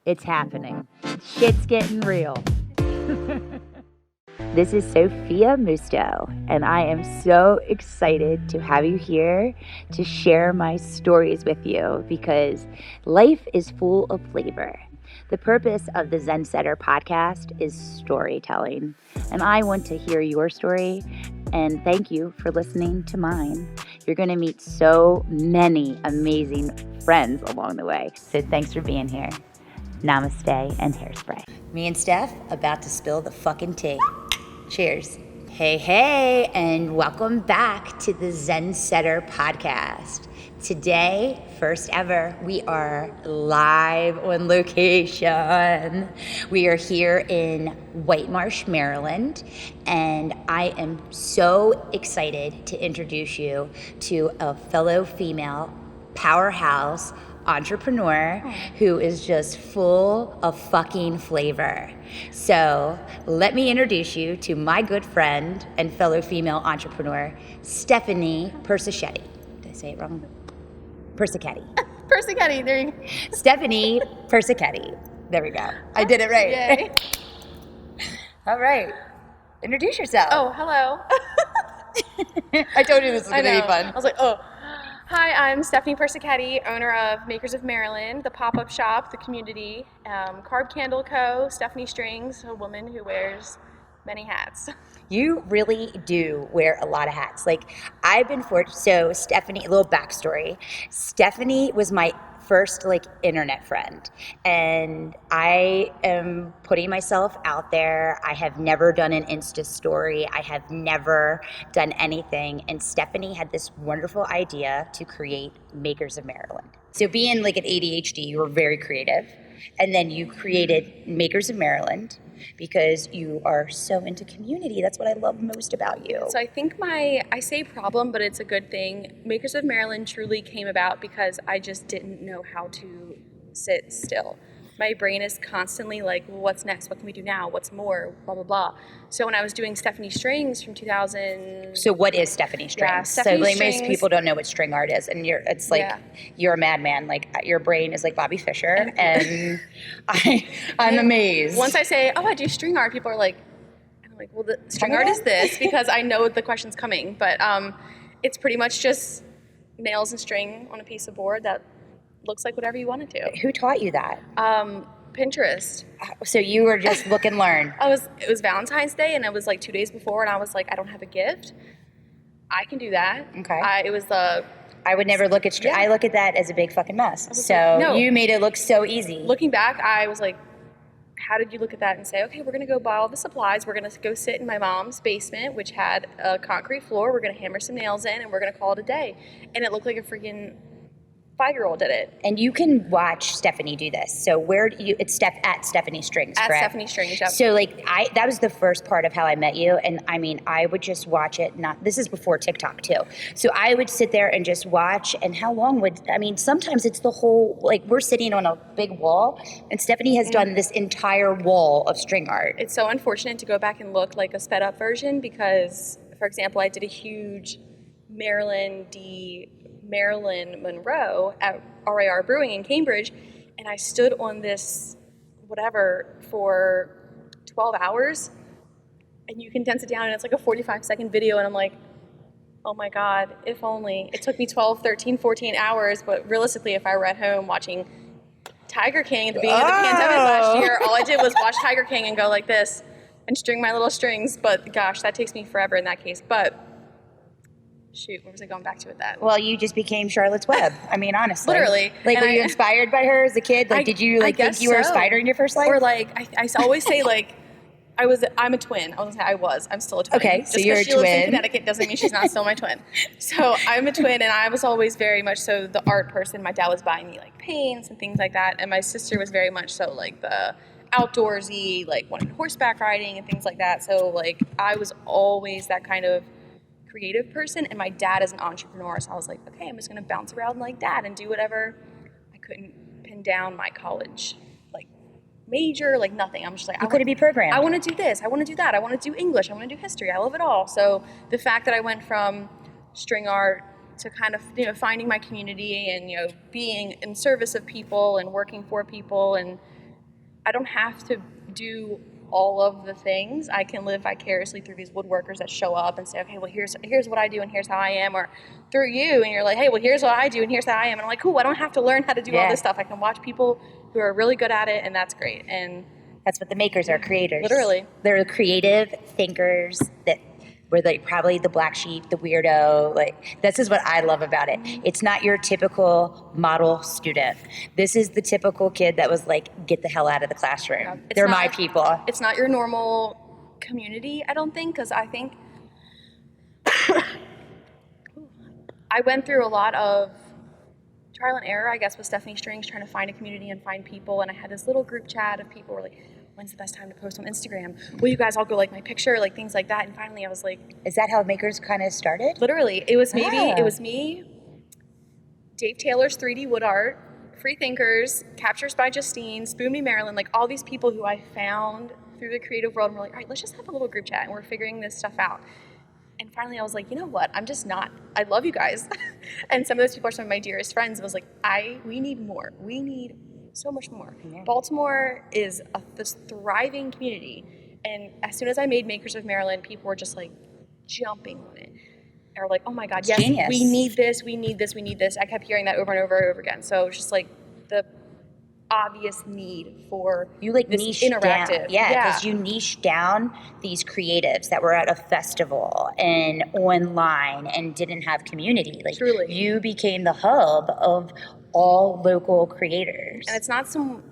It's happening. Shit's getting real. This is Sophia Musto, and I am so excited to have you here to share my stories with you because life is full of flavor. The purpose of the Zensetter podcast is storytelling, and I want to hear your story, and thank you for listening to mine. You're going to meet so many amazing friends along the way, so thanks for being here. Namaste and hairspray. Me and Steph about to spill the fucking tea. Cheers. Hey, and welcome back to the Zensetter podcast. Today, first ever, we are live on location. We are here in White Marsh, Maryland, and I am so excited to introduce you to a fellow female powerhouse entrepreneur who is just full of fucking flavor. So let me introduce you to my good friend and fellow female entrepreneur, Stephanie Persichetti. Did I say it wrong? Persichetti. Persichetti, there you go. Stephanie Persichetti. There we go. I did it right. Yay. All right. Introduce yourself. Oh, hello. I told you this was going to be fun. I was like, oh. Hi, I'm Stephanie Persichetti, owner of Makers of Maryland, the pop-up shop, the community, Carb Candle Co., Stephanie Strings, a woman who wears many hats. You really do wear a lot of hats. Like, I've been fortunate. So Stephanie, a little backstory. Stephanie was my first internet friend, and I am putting myself out there. I have never done an Insta story. I have never done anything. And Stephanie had this wonderful idea to create Makers of Maryland. So being like an ADHD, you were very creative. And then you created Makers of Maryland because you are so into community. That's what I love most about you. So I think I say problem, but it's a good thing. Makers of Maryland truly came about because I just didn't know how to sit still. My brain is constantly like, well, what's next? What can we do now? What's more? Blah, blah, blah. So when I was doing Stephanie Strings from 2000... So what is Stephanie Strings? Yeah, Stephanie Most people don't know what string art is, and you're a madman. Like, your brain is like Bobby Fischer, and I'm amazed. Once I say, oh, I do string art, people are like, and I'm like, well, the string art is this, because I know the question's coming. But it's pretty much just nails and string on a piece of board that looks like whatever you want it to. Who taught you that? Pinterest. So you were just look and learn. It was Valentine's Day, and it was like 2 days before, and I was like, I don't have a gift. I can do that. Okay. I would never look at I look at that as a big fucking mess. So no. You made it look so easy. Looking back, I was like, how did you look at that and say, okay, we're going to go buy all the supplies. We're going to go sit in my mom's basement, which had a concrete floor. We're going to hammer some nails in, and we're going to call it a day. And it looked like a freaking 5-year-old did it. And you can watch Stephanie do this. So it's at Stephanie Strings, at correct? Stephanie Strings, yep. So that was the first part of how I met you. And I mean, I would just watch it. This is before TikTok too. So I would sit there and just watch. And sometimes it's the whole, we're sitting on a big wall, and Stephanie has done this entire wall of string art. It's so unfortunate to go back and look like a sped up version because, for example, I did a huge Marilyn Monroe at RAR Brewing in Cambridge, and I stood on this whatever for 12 hours, and you condense it down and it's like a 45-second video, and I'm like, oh my God, if only. It took me 12, 13, 14 hours, but realistically, if I were at home watching Tiger King at the beginning of the pandemic last year, all I did was watch Tiger King and go like this and string my little strings, but gosh, that takes me forever in that case. But shoot, where was I going back to with that? Well, you just became Charlotte's Web. I mean, honestly. Literally. Were you inspired by her as a kid? Did you think you were a spider in your first life? Or I always say I'm a twin. I was gonna say I was. I'm still a twin. Okay, so you're a twin. Just because she lives in Connecticut doesn't mean she's not still my twin. So I'm a twin, and I was always very much so the art person. My dad was buying me paints and things like that, and my sister was very much so the outdoorsy, wanted horseback riding and things like that. So I was always that kind of creative person, and my dad is an entrepreneur, so I was like, okay, I'm just going to bounce around like that and do whatever. I couldn't pin down my college major, nothing. I'm just you couldn't be programmed. I want to do this, I want to do that, I want to do English, I want to do history, I love it all. So the fact that I went from string art to kind of finding my community and being in service of people and working for people and I don't have to do all of the things. I can live vicariously through these woodworkers that show up and say, okay, well, here's what I do and here's how I am, or through you, and you're like, hey, well, here's what I do and here's how I am, and I'm like, cool, I don't have to learn how to do all this stuff. I can watch people who are really good at it, and that's great. And that's what the makers are, creators. Literally. They're creative thinkers that were like probably the black sheep, the weirdo. Like, this is what I love about it. It's not your typical model student. This is the typical kid that was like, get the hell out of the classroom. Yeah, they're my people. It's not your normal community, I don't think, because I think I went through a lot of trial and error, I guess, with Stephanie Strings, trying to find a community and find people. And I had this little group chat of people who were like, when's the best time to post on Instagram? Will you guys all go like my picture? Like things like that. And finally I was like, is that how Makers kind of started? Literally. It was me, Dave Taylor's 3D Wood Art, Free Thinkers, Captures by Justine, Spoon Me Maryland, like all these people who I found through the creative world. And we're like, all right, let's just have a little group chat and we're figuring this stuff out. And finally I was like, you know what? I love you guys. And some of those people are some of my dearest friends. I was like, we need more. We need so much more. Yeah. Baltimore is this thriving community. And as soon as I made Makers of Maryland, people were just like jumping on it. They were like, oh my God, yes, genius. We need this, we need this, we need this. I kept hearing that over and over and over again. So it was just like the obvious need for you like this niche interactive. Down. Yeah, because you niche down these creatives that were at a festival and online and didn't have community. Like, truly, you became the hub of all local creators. And it's not some,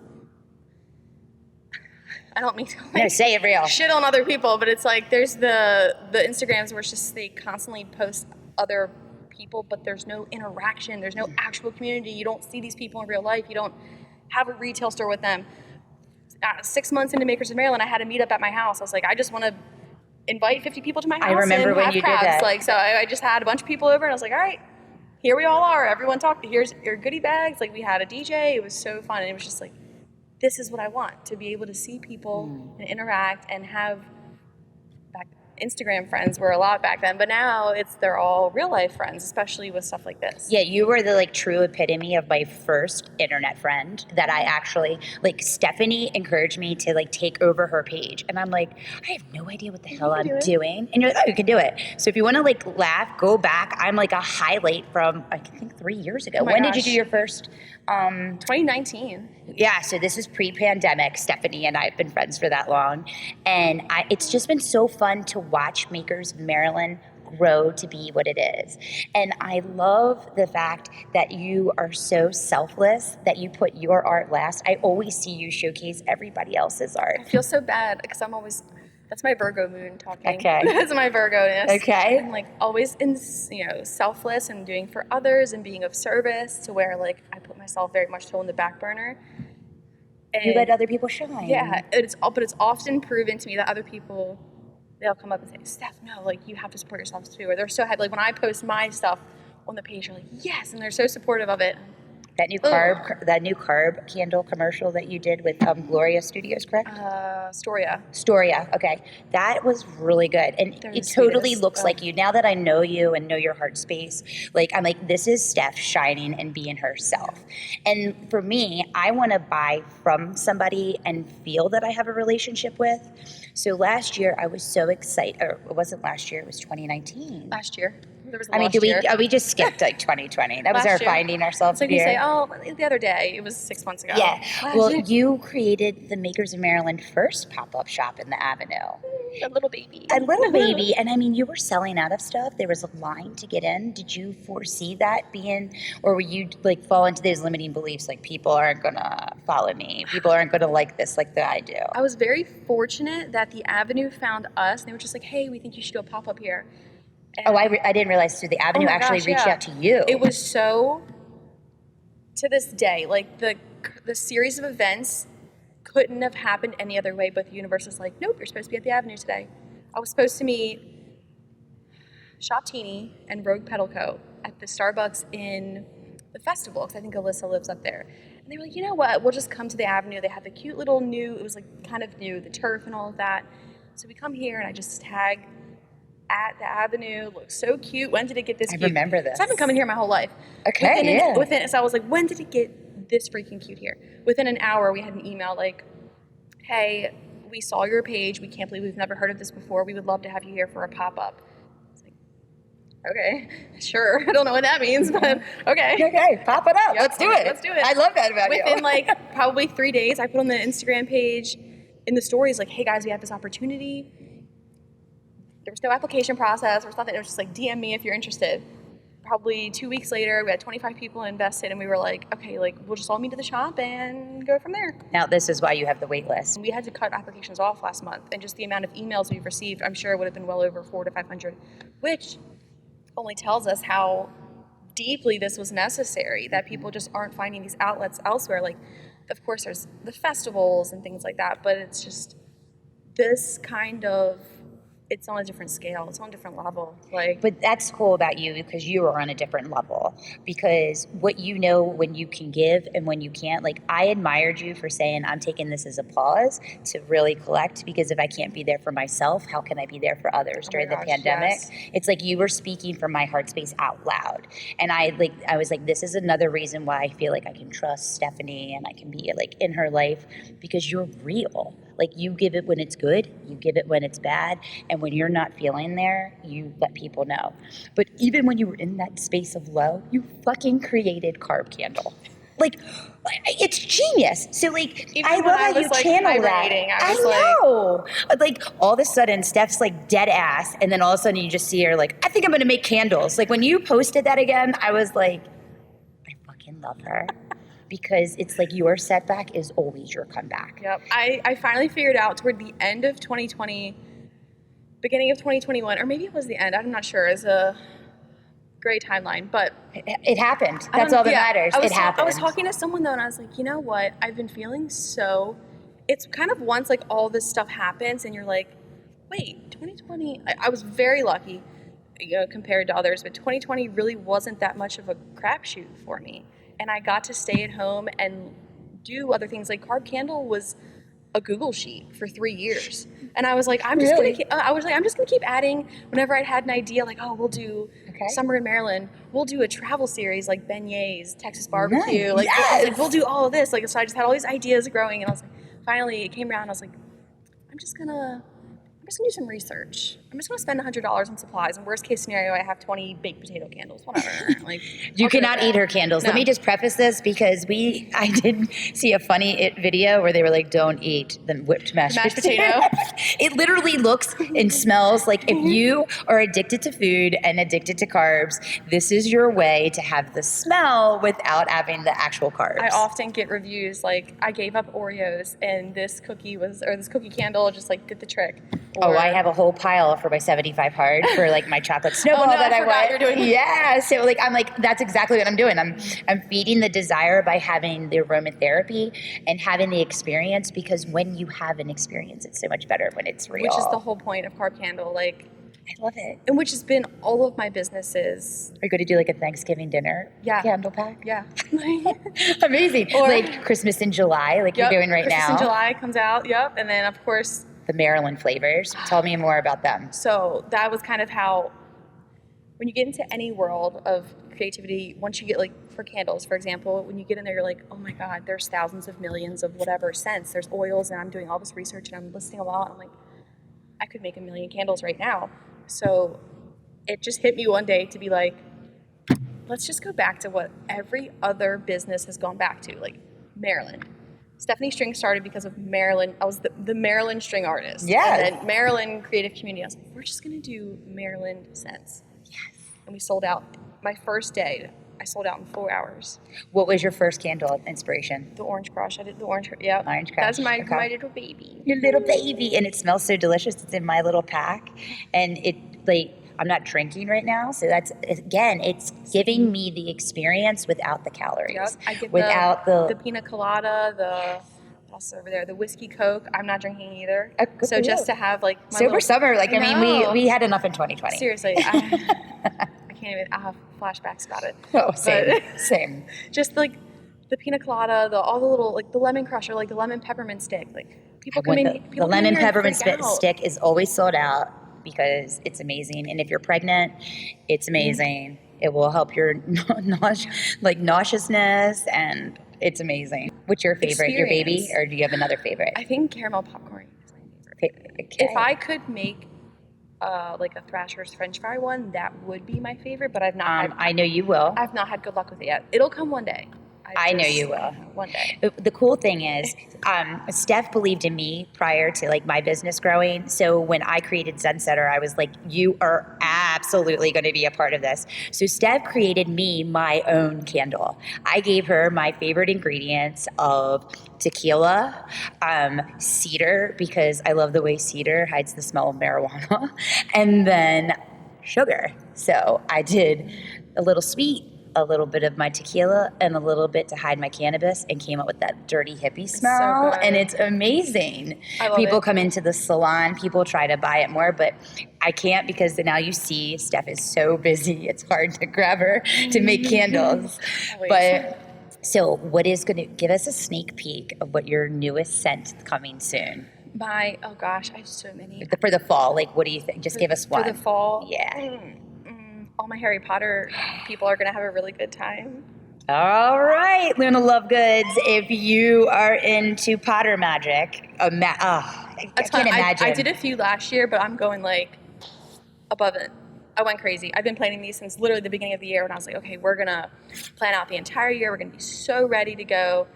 I don't mean to say it real shit on other people, but it's like there's the Instagrams where it's just they constantly post other people, but there's no interaction, there's no actual community. You don't see these people in real life. You don't have a retail store with them. 6 months into Makers of Maryland, I had a meetup at my house. I was like, I just want to invite 50 people to my house. I remember and when have you crabs. did that. Like, so I just had a bunch of people over, and I was like, all right, here we all are. Everyone talked. Here's your goodie bags. Like, we had a DJ. It was so fun. And it was just like, this is what I want, to be able to see people and interact and have Instagram friends were a lot back then, but now they're all real life friends, especially with stuff like this. Yeah, you were the like true epitome of my first internet friend that I actually like. Stephanie encouraged me to like take over her page, and I'm like, I have no idea what the hell I'm doing. And you're like, oh, you can do it. So if you want to like laugh, go back. I'm like a highlight from I think 3 years ago. When did you do your first? 2019. Yeah, so this is pre-pandemic. Stephanie and I have been friends for that long. And it's just been so fun to watch Makers of Maryland grow to be what it is. And I love the fact that you are so selfless, that you put your art last. I always see you showcase everybody else's art. I feel so bad because I'm always... That's my Virgo moon talking. Okay. That's my Virgo-ness. Okay. I'm like always selfless and doing for others and being of service, to where like I put myself very much so on the back burner. And you let other people shine. Yeah, but it's often proven to me that other people, they'll come up and say, Steph, no, like you have to support yourselves too. Or they're so happy. Like when I post my stuff on the page, they're like, yes, and they're so supportive of it. That new carb candle commercial that you did with Gloria Studios, correct? Storia. Okay. That was really good. And it totally looks like you. Now that I know you and know your heart space, like I'm like, this is Steph shining and being herself. And for me, I want to buy from somebody and feel that I have a relationship with. So last year I was so excited, or it wasn't last year, it was 2019. Last year. We just skipped like 2020. That was our finding ourselves year. So you say, oh, the other day, it was 6 months ago. Yeah. Well, you created the Makers of Maryland first pop-up shop in the Avenue. A little baby. And I mean, you were selling out of stuff. There was a line to get in. Did you foresee that being, or were you like fall into those limiting beliefs, like people aren't going to follow me, people aren't going to like this like that I do? I was very fortunate that the Avenue found us, and they were just like, hey, we think you should do a pop-up here. And I didn't realize. So the Avenue reached out to you. It was so, to this day, like the series of events couldn't have happened any other way, but the universe was like, nope, you're supposed to be at the Avenue today. I was supposed to meet Shop Teeny and Rogue Pedal Co. at the Starbucks in the festival, because I think Alyssa lives up there. And they were like, you know what, we'll just come to the Avenue. They had the cute little it was like kind of new, the turf and all of that. So we come here and I just tag at the Avenue, looks so cute. When did it get this cute? I remember this. I've been coming here my whole life. Okay, So I was like, when did it get this freaking cute here? Within an hour, we had an email like, hey, we saw your page. We can't believe we've never heard of this before. We would love to have you here for a pop-up. It's like, okay, sure. I don't know what that means, but okay. Okay, pop it up. Yep, Let's do it. Let's do it. I love that about you. Within like probably 3 days, I put on the Instagram page in the stories like, hey guys, we have this opportunity. There was no application process. There was nothing. It was just like, DM me if you're interested. Probably 2 weeks later, we had 25 people invested, and we were like, okay, like we'll just all meet at the shop and go from there. Now, this is why you have the wait list. We had to cut applications off last month, and just the amount of emails we've received, I'm sure it would have been well over 400 to 500, which only tells us how deeply this was necessary, that people just aren't finding these outlets elsewhere. Like, of course, there's the festivals and things like that, but it's just this kind of, it's on a different scale. It's on a different level. Like, but that's cool about you because you are on a different level. Because what you know when you can give and when you can't. Like, I admired you for saying, I'm taking this as a pause to really collect, because if I can't be there for myself, how can I be there for others during the pandemic? Yes. It's like you were speaking from my heart space out loud. And I was like, this is another reason why I feel like I can trust Stephanie and I can be like in her life, because you're real. Like, you give it when it's good, you give it when it's bad, and when you're not feeling there, you let people know. But even when you were in that space of low, you fucking created Carb Candle. Like, it's genius. So, like, even I love how you like, channel that. I know. Like, all of a sudden, Steph's like dead ass, and then all of a sudden you just see her like, I think I'm gonna make candles. Like, when you posted that again, I was like, I fucking love her. Because it's like your setback is always your comeback. Yep. I finally figured out toward the end of 2020, beginning of 2021, or maybe it was the end, I'm not sure. It's a great timeline, but it happened. That's all that matters. It happened. I was talking to someone though, and I was like, you know what? I've been feeling so, it's kind of once like all this stuff happens and you're like, wait, 2020, I was very lucky, you know, compared to others, but 2020 really wasn't that much of a crapshoot for me. And I got to stay at home and do other things. Like, Carb Candle was a Google sheet for 3 years, and I was like, I'm just gonna keep adding. Whenever I had an idea, like, oh, we'll do summer in Maryland, we'll do a travel series like beignets, Texas barbecue, like, yes. I was like, we'll do all of this. Like, so I just had all these ideas growing, and I was like, finally, it came around. I was like, I'm just gonna do some research. I'm just going to spend $100 on supplies. And worst case scenario, I have 20 baked potato candles. Whatever. Like, you cannot eat her candles. No. Let me just preface this, because I did see a funny video where they were like, don't eat the whipped mashed potato. It literally looks and smells like, if you are addicted to food and addicted to carbs, this is your way to have the smell without having the actual carbs. I often get reviews like, I gave up Oreos and this cookie candle just like did the trick. Or, I have a whole pile for my 75 hard for like my chocolate snowball that I want. You're doing yeah, so like I'm like, that's exactly what I'm doing. I'm feeding the desire by having the aromatherapy and having the experience, because when you have an experience, it's so much better when it's real. Which is the whole point of Carb Candle. Like, I love it. And which has been all of my businesses. Are you going to do like a Thanksgiving dinner candle pack? Yeah. Amazing. Or like Christmas in July, like you're doing right now. Christmas in July comes out, and then of course the Maryland flavors. Tell me more about them. So that was kind of how, when you get into any world of creativity, once you get like, for candles, for example, when you get in there, you're like, oh my God, there's thousands of millions of whatever scents. There's oils, and I'm doing all this research and I'm listing them all. I'm like, I could make 1 million candles right now. So it just hit me one day to be like, let's just go back to what every other business has gone back to, like Maryland. Stephanie String started because of Maryland. I was the Maryland string artist. Yes. And then Maryland creative community. I was like, we're just going to do Maryland scents. Yes. And we sold out. My first day, I sold out in 4 hours. What was your first candle inspiration? The Orange Crush. I did the Orange Crush. That's my little baby. Your little baby. And it smells so delicious. It's in my little pack. And it, like, I'm not drinking right now, so that's, again, it's giving me the experience without the calories. Yep. I get without the pina colada, also over there, the whiskey Coke. I'm not drinking either. So just to have like my sober summer, like, I mean, we had enough in 2020. Seriously, I can't even. I have flashbacks about it. Oh, same. Just like the pina colada, all the little, like the lemon crusher, like the lemon peppermint stick. Like people come in. The lemon peppermint stick is always sold out, because it's amazing. And if you're pregnant, it's amazing. It will help your nauseousness, and it's amazing. What's your favorite? Your baby? experience. Or do you have another favorite? I think caramel popcorn is my favorite. Okay. If I could make like a Thrasher's French fry one, that would be my favorite. But I've not. I know you will. I've not had good luck with it yet. It'll come one day. I know you will. One day. The cool thing is, Steph believed in me prior to like my business growing. So when I created Zensetter, I was like, you are absolutely going to be a part of this. So Steph created me my own candle. I gave her my favorite ingredients of tequila, cedar, because I love the way cedar hides the smell of marijuana, and then sugar. So I did a little sweet, a little bit of my tequila, and a little bit to hide my cannabis, and came up with that dirty hippie smell. So good. And it's amazing. I love People it. come into the salon, people try to buy it more, but I can't, because now you see Steph is so busy. It's hard to grab her to make candles. Always. But so what is going to give us a sneak peek of what your newest scent coming soon? Oh gosh, I have so many. For the fall, like what do you think? Just give us one. For the fall? Yeah. All my Harry Potter people are going to have a really good time. All right, Luna Lovegoods. If you are into Potter magic, I can't imagine. I did a few last year, but I'm going like above it. I went crazy. I've been planning these since literally the beginning of the year when I was like, okay, we're going to plan out the entire year. We're going to be so ready to go.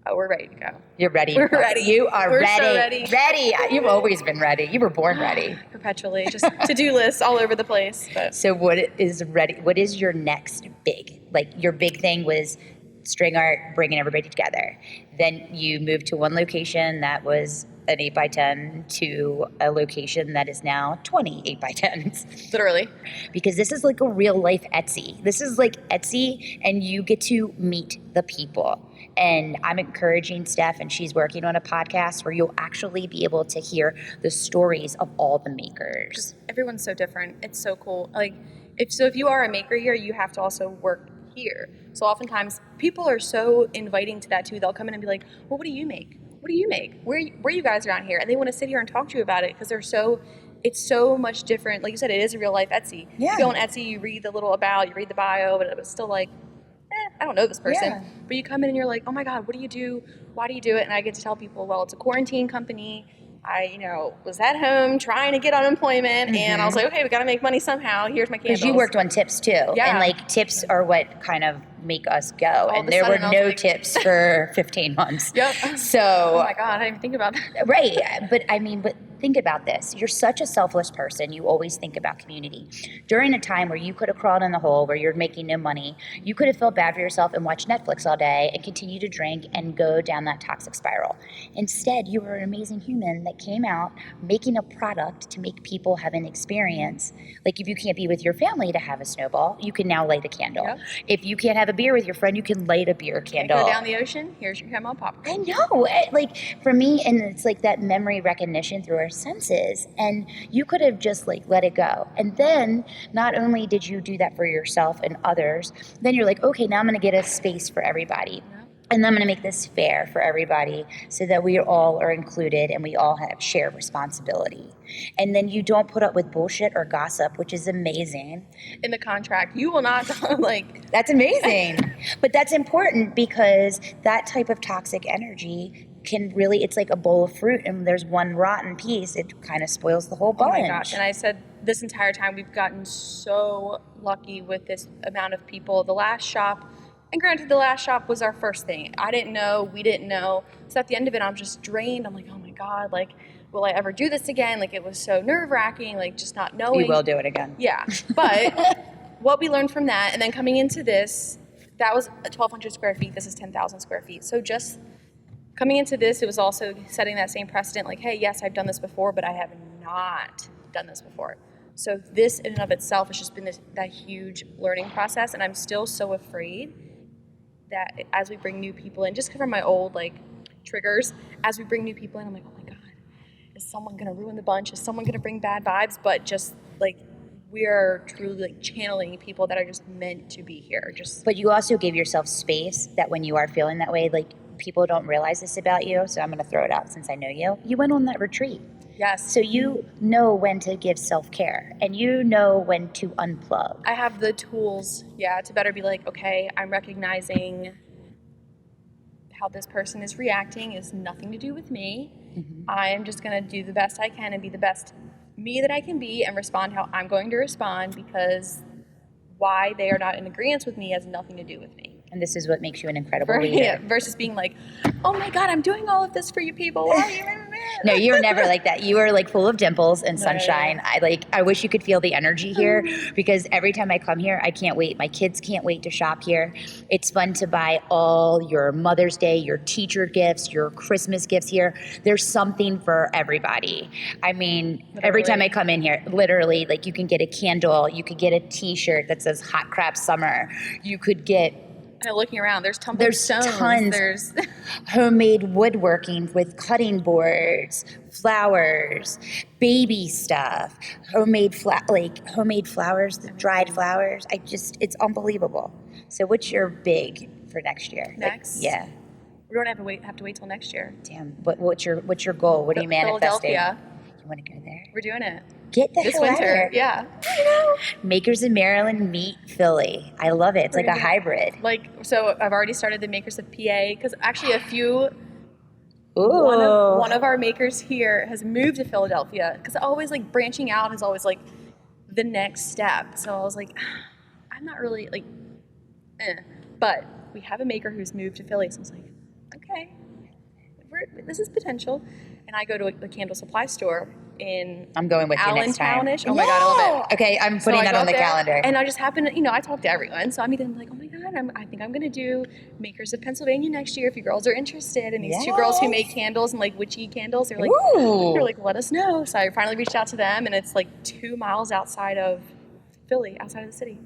Oh, we're ready to go. You're ready. We're ready. You are We're ready. so ready. Ready. You've always been ready. You were born ready. Perpetually. Just to-do lists all over the place. But So what is ready? What is your next big? Like your big thing was string art, bringing everybody together. Then you moved to one location that was an 8x10 to a location that is now 20 8x10s. literally. Because this is like a real life Etsy. This is like Etsy, and you get to meet the people. And I'm encouraging Steph, and she's working on a podcast where you'll actually be able to hear the stories of all the makers. Everyone's so different. It's so cool. Like, if you are a maker here, you have to also work here. So oftentimes people are so inviting to that too. They'll come in and be like, well, what do you make? What do you make? Where you guys around here? And they want to sit here and talk to you about it because it's so much different. Like you said, it is a real life Etsy. Yeah. You go on Etsy, you read the little about, you read the bio, but it was still like, I don't know this person. Yeah. But you come in and you're like, oh my God, what do you do? Why do you do it? And I get to tell people, well, it's a quarantine company. I, was at home trying to get unemployment, and I was like, okay, we got to make money somehow. Here's my candles. Because you worked on tips too. Yeah. And like tips are what kind of make us go. All and of a there were sudden, I was no like- tips for 15 months. Yep. So, Oh my God, I didn't even think about that. right. But think about this. You're such a selfless person. You always think about community. During a time where you could have crawled in the hole, where you're making no money, you could have felt bad for yourself and watched Netflix all day and continue to drink and go down that toxic spiral. Instead, you were an amazing human that came out making a product to make people have an experience. Like if you can't be with your family to have a snowball, you can now light a candle. Yep. If you can't have a beer with your friend, you can light a beer candle. Go down the ocean, here's your caramel popcorn. I know, like for me, and it's like that memory recognition through our senses, and you could have just like let it go. And then not only did you do that for yourself and others, then you're like, okay, now I'm going to get a space for everybody. And I'm going to make this fair for everybody so that we all are included and we all have shared responsibility. And then you don't put up with bullshit or gossip, which is amazing. In the contract, you will not like. That's amazing. But that's important because that type of toxic energy can really, it's like a bowl of fruit and there's one rotten piece. It kind of spoils the whole bunch. Oh my gosh. And I said this entire time, we've gotten so lucky with this amount of people. The last shop, and granted, the last shop was our first thing. I didn't know, we didn't know. So at the end of it, I'm just drained. I'm like, oh my God, like, will I ever do this again? Like, it was so nerve-wracking, like, just not knowing. We will do it again. Yeah. But what we learned from that, and then coming into this, that was 1,200 square feet. This is 10,000 square feet. So just coming into this, it was also setting that same precedent, like, hey, yes, I've done this before, but I have not done this before. So this in and of itself has just been that huge learning process, and I'm still so afraid that as we bring new people in, just from my old like triggers, as we bring new people in, I'm like, oh my God, is someone gonna ruin the bunch? Is someone gonna bring bad vibes? But just like we are truly like channeling people that are just meant to be here. But you also give yourself space that when you are feeling that way, like people don't realize this about you. So I'm gonna throw it out since I know you. You went on that retreat. Yes. So you know when to give self-care and you know when to unplug. I have the tools, to better be like, okay, I'm recognizing how this person is reacting is nothing to do with me. Mm-hmm. I am just going to do the best I can and be the best me that I can be and respond how I'm going to respond, because why they are not in agreement with me has nothing to do with me. And this is what makes you an incredible leader. Yeah, versus being like, oh my God, I'm doing all of this for you people. Why are you No, you're never like that. You are like full of dimples and sunshine. Right. I wish you could feel the energy here, because every time I come here, I can't wait. My kids can't wait to shop here. It's fun to buy all your Mother's Day, your teacher gifts, your Christmas gifts here. There's something for everybody. I mean, every time I come in here, literally, like you can get a candle, you could get a t-shirt that says Hot Crap Summer. You could get looking around, there's tumbled stones. Tons. There's homemade woodworking with cutting boards, flowers, baby stuff, homemade flowers, the dried flowers. It's unbelievable. So what's your big for next year? Next? Yeah. We don't have to wait till next year. Damn. What's your goal? What are you manifesting? Philadelphia. You want to go there? We're doing it. Get the this hell winter. Out here. Yeah. Makers in Maryland meet Philly. I love it. It's like a hybrid. So I've already started the Makers of PA, because actually Ooh. one of our makers here has moved to Philadelphia, because always like branching out is always like the next step. So I was like, I'm not really like, but we have a maker who's moved to Philly. So I was like, okay, this is potential. And I go to the candle supply store I'm going with you next time. Allentownish. Oh my God, I love it. Okay, I'm putting that on the calendar. And I just happen to, I talk to everyone. So I meet them like, oh my God, I think I'm going to do Makers of Pennsylvania next year if you girls are interested. And these two girls who make candles and like witchy candles, they're like, let us know. So I finally reached out to them, and it's like 2 miles outside of Philly, outside of the city.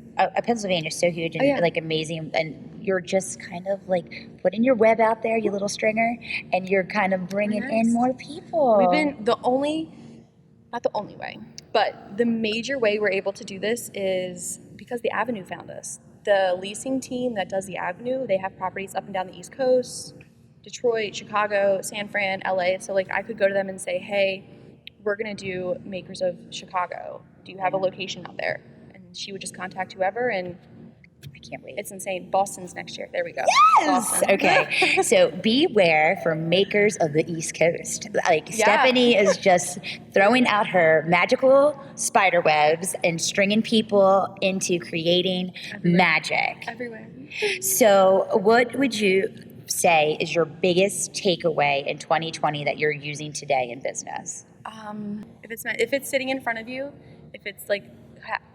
Pennsylvania is so huge and like amazing, and you're just kind of like putting your web out there, you little stringer, and you're kind of bringing in more people. We've been not the only way, but the major way we're able to do this is because the Avenue found us. The leasing team that does the Avenue, they have properties up and down the East Coast, Detroit, Chicago, San Fran, LA. So like I could go to them and say, hey, we're gonna do Makers of Chicago. Do you have a location out there? And she would just contact whoever, and I can't wait. It's insane. Boston's next year. There we go. Yes! Boston. Okay. So beware for makers of the East Coast. Stephanie is just throwing out her magical spider webs and stringing people into creating magic. Everywhere. So what would you say is your biggest takeaway in 2020 that you're using today in business? If it's sitting in front of you, if it's like,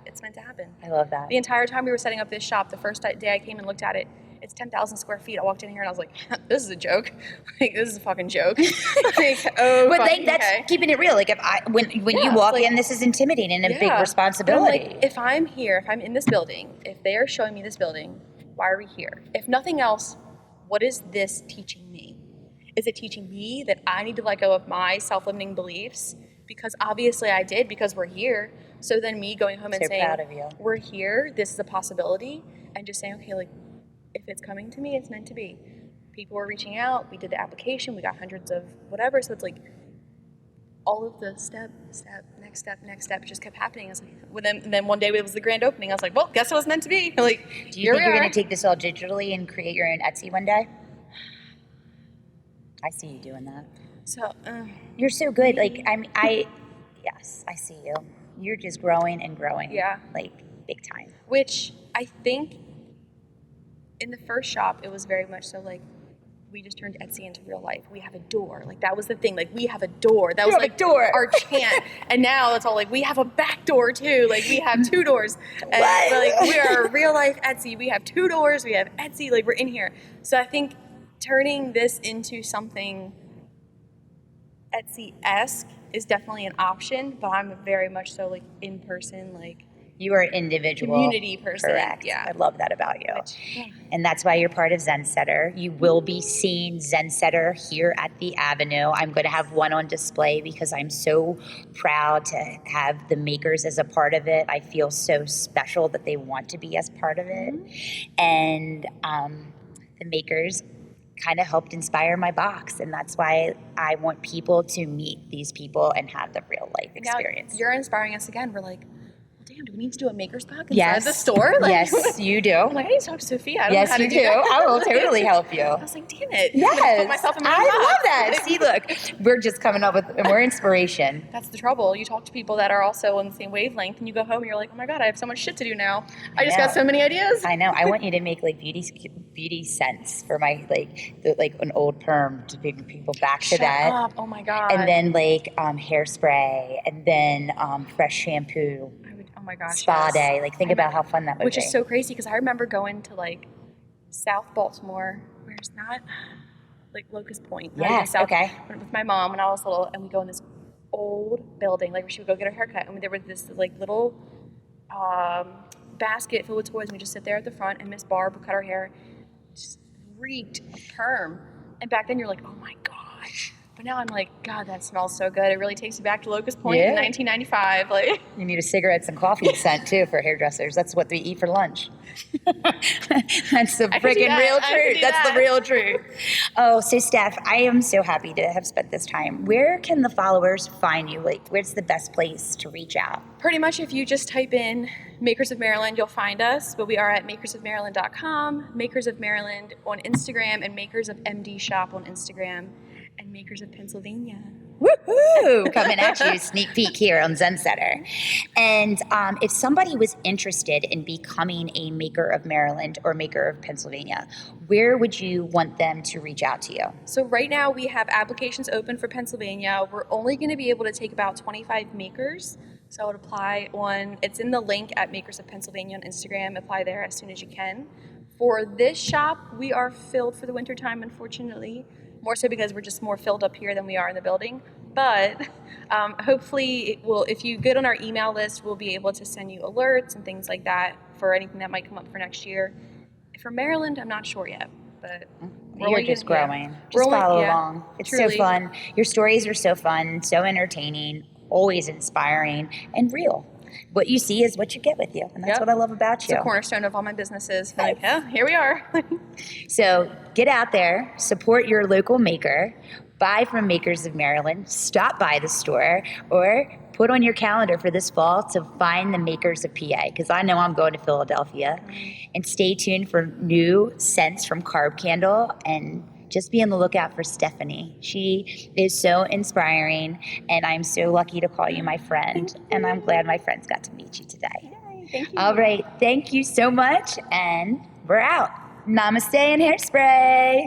it's meant to happen. I love that. The entire time we were setting up this shop, the first day I came and looked at it, it's 10,000 square feet. I walked in here and I was like, this is a joke. Like, this is a fucking joke. That's keeping it real. Like when you walk in, this is intimidating and a big responsibility. Like, if I'm here, if I'm in this building, if they are showing me this building, why are we here? If nothing else, what is this teaching me? Is it teaching me that I need to let go of my self-limiting beliefs? Because obviously I did, because we're here. So then me going home and saying, proud of you. We're here, this is a possibility, and just saying, okay, like, if it's coming to me, it's meant to be. People were reaching out, we did the application, we got hundreds of whatever, so it's like, all of the next step just kept happening. I was like, then one day it was the grand opening. I was like, well, guess it was meant to be. Like, do you think you're going to take this all digitally and create your own Etsy one day? I see you doing that. So, you're so good. Like, yes, I see you. You're just growing and growing. Yeah. Like, big time. Which I think in the first shop, it was very much so like, we just turned Etsy into real life. We have a door. Like, that was the thing. Like, we have a door. That was like our chant. And now it's all like, we have a back door too. Like, we have 2 doors. And like, we are real life Etsy. We have 2 doors. We have Etsy. Like, we're in here. So I think turning this into something Etsy-esque is definitely an option, but I'm very much so like in person, like you are an individual community person. Correct. Yeah, I love that about you. And that's why you're part of Zensetter. You will be seeing Zensetter here at the Avenue. I'm going to have one on display because I'm so proud to have the makers as a part of it. I feel so special that they want to be as part of it. And the makers kind of helped inspire my box, and that's why I want people to meet these people and have the real life experience. Now you're inspiring us again. We're like, damn, do we need to do a maker spot inside the store? Like, Yes, you do. I'm like, I need to talk to Sophia. I don't know how Yes, to you do do. that. I will totally help you. I was like, damn it. I'm gonna Yes, put myself in my I own love box. that. See, look, we're just coming up with more inspiration. That's the trouble. You talk to people that are also on the same wavelength, and you go home and you're like, oh my God, I have so much shit to do now. I just got so many ideas. I know. I want you to make like beauty scents for my like an old perm to bring people back to Shut that. up. Oh my God. And then like hairspray, and then fresh shampoo. Oh my gosh. Spa day. Like think about how fun that would be. Which is so crazy because I remember going to like South Baltimore, where it's not like Locust Point. Yes. Okay. With my mom when I was little, and we go in this old building, like where she would go get her haircut, and there was this like little basket filled with toys, and we just sit there at the front, and Miss Barb would cut her hair, just reeked of perm. And back then you're like, oh my gosh. But now I'm like, God, that smells so good. It really takes me back to Locust Point in 1995. Like, you need a cigarettes and coffee scent too for hairdressers. That's what they eat for lunch. That's the freaking real truth. That's the real truth. Oh, so Steph, I am so happy to have spent this time. Where can the followers find you? Like, where's the best place to reach out? Pretty much if you just type in Makers of Maryland, you'll find us. But we are at makersofmaryland.com, Makers of Maryland on Instagram, and Makers of MD Shop on Instagram, and Makers of Pennsylvania. Woohoo! Coming at you, sneak peek here on Zensetter. And if somebody was interested in becoming a Maker of Maryland or Maker of Pennsylvania, where would you want them to reach out to you? So right now we have applications open for Pennsylvania. We're only going to be able to take about 25 makers. So I would apply it's in the link at Makers of Pennsylvania on Instagram. Apply there as soon as you can. For this shop, we are filled for the winter time, unfortunately. More so because we're just more filled up here than we are in the building. But hopefully if you get on our email list, we'll be able to send you alerts and things like that for anything that might come up for next year. For Maryland, I'm not sure yet, but you're just growing. Just follow along. It's truly so fun. Your stories are so fun, so entertaining, always inspiring, and real. What you see is what you get with you, and that's what I love about you. It's a cornerstone of all my businesses. Like, yeah, here we are. So get out there, support your local maker, buy from Makers of Maryland, stop by the store, or put on your calendar for this fall to find the Makers of PA, because I know I'm going to Philadelphia. And stay tuned for new scents from Carb Candle, and just be on the lookout for Stephanie. She is so inspiring, and I'm so lucky to call you my friend. And I'm glad my friends got to meet you today. Yay, thank you. All right. Thank you so much, and we're out. Namaste and hairspray.